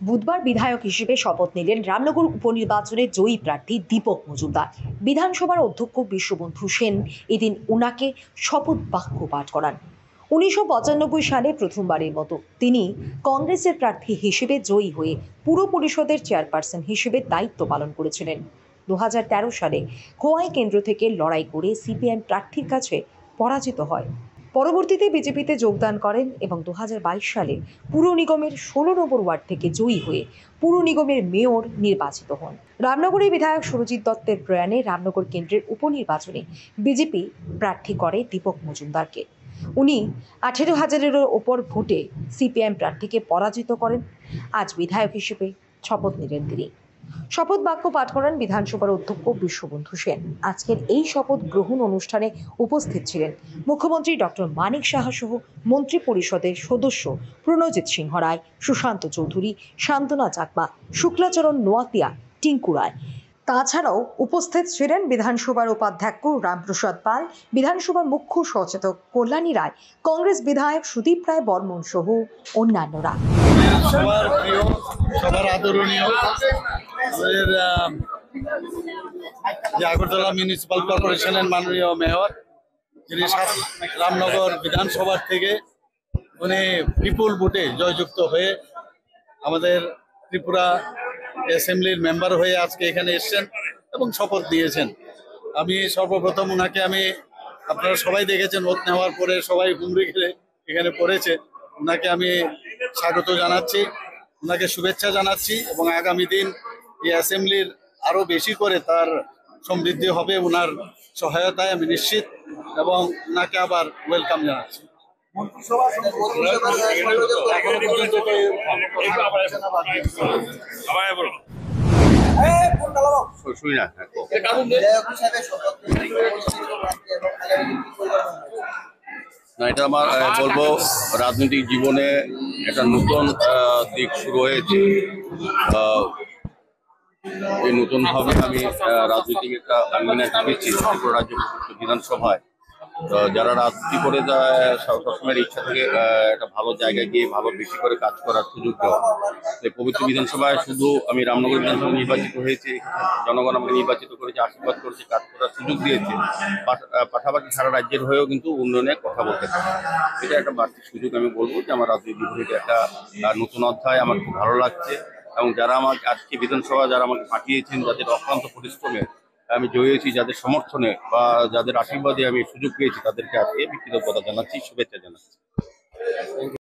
বুধবার বিধায়ক হিসেবে শপথ নিলেন রামনগর উপনির্বাচনে জয়ী প্রার্থী দীপক মজুমদার। বিধানসভার অধ্যক্ষ বিশ্ববন্ধু সেন এদিন ওনাকে শপথ বাক্য পাঠ করান। 1995 সালে প্রথমবারের মতো তিনি কংগ্রেসের প্রার্থী হিসেবে জয়ী হয়ে পুর পরিষদের চেয়ারপারসন হিসেবে দায়িত্ব পালন করেছিলেন। 2013 সালে খোয়াই কেন্দ্র থেকে লড়াই করে সিপিএম প্রার্থীর কাছে পরাজিত হয়। পরবর্তীতে বিজেপিতে যোগদান করেন এবং 2022 সালে পুর নিগমের 16 নম্বর ওয়ার্ড থেকে জয়ী হয়ে পুর নিগমের মেয়র নির্বাচিত হন। রামনগরে বিধায়ক সুরজিৎ দত্তের প্রয়াণে রামনগর কেন্দ্রের উপনির্বাচনে বিজেপি প্রার্থী করে দীপক মজুমদারকে। উনি 18,000-এরও ওপর ভোটে সিপিএম প্রার্থীকে পরাজিত করেন। আজ বিধায়ক হিসেবে শপথ নিলেন তিনি। শপথ বাক্য পাঠ করেন বিধানসভার অধ্যক্ষ বিশ্ববন্ধু সেন। আজকের এই শপথ গ্রহণ অনুষ্ঠানে উপস্থিত ছিলেন মুখ্যমন্ত্রী ডক্টর মানিক সাহা সহ মন্ত্রী পরিষদের সদস্য প্রণজিৎ সিংহ রায়, সুশান্ত চৌধুরী, শান্তনা চাকমা, শুক্লাচরণ নোয়াতিয়া, টিঙ্কু রায়। তাছাড়াও উপস্থিত ছিলেন বিধানসভার উপাধ্যক্ষ রামপ্রসাদ পাল, বিধানসভার মুখ্য সচেতক কল্যাণী রায়, কংগ্রেস বিধায়ক সুদীপ রায় বর্মন সহ অন্যান্যরা। সবার প্রিয়, সবার আদরণীয় যে আগরতলা মিউনিসিপাল কর্পোরেশনের মাননীয় মেয়র, যিনি রামনগর বিধানসভার থেকে উনি বিপুল ভোটে জয়যুক্ত হয়ে আমাদের ত্রিপুরা অ্যাসেম্বলির মেম্বার হয়ে আজকে এখানে এসেছেন এবং শপথ দিয়েছেন। আমি সর্বপ্রথম ওনাকে আপনারা সবাই দেখেছেন, ওত নেওয়ার পরে সবাই হুমড়ি খেলে এখানে পড়েছে। ওনাকে আমি স্বাগত জানাচ্ছি, ওনাকে শুভেচ্ছা জানাচ্ছি এবং আগামী দিন এই অ্যাসেম্বলির আরও বেশি করে তার সমৃদ্ধি হবে ওনার সহায়তায়, আমি নিশ্চিত, এবং ওনাকে আবার ওয়েলকাম জানাচ্ছি। না, এটা আমার বলবো রাজনৈতিক জীবনে একটা নতুন দিক শুরু হয়েছে। এই নতুনভাবে আমি রাজনৈতিক একটা আঙ্গিনা ভেবেছি ত্রিপুরা রাজ্য বিধানসভায়। যারা রাজনীতি করে যায় সবসময় ইচ্ছা থেকে একটা ভালো জায়গায় গিয়ে ভালো বেশি করে কাজ করার সুযোগ দেওয়া। পবিত্র বিধানসভায় শুধু আমি রামনগর বিধানসভা নির্বাচিত হয়েছি, জনগণ আমাকে নির্বাচিত করেছে, আশীর্বাদ করেছে, কাজ করার সুযোগ দিয়েছে। পাশাপাশি সারা রাজ্যের হয়েও কিন্তু উন্নয়নের কথা বলতে পারে। এটা একটা বাড়তি সুযোগ। আমি বলবো যে আমার রাজনীতি জীবনে একটা নতুন অধ্যায়, আমার খুব ভালো লাগছে। এবং যারা আমাকে আজকে বিধানসভা যারা আমাকে পাঠিয়েছেন, যাদের অক্লান্ত পরিশ্রমে আমি জয়ী হয়েছি, যাদের সমর্থনে বা যাদের আশীর্বাদে আমি সুযোগ পেয়েছি, তাদেরকে আজকে কৃতজ্ঞতা জানাচ্ছি, শুভেচ্ছা জানাচ্ছি।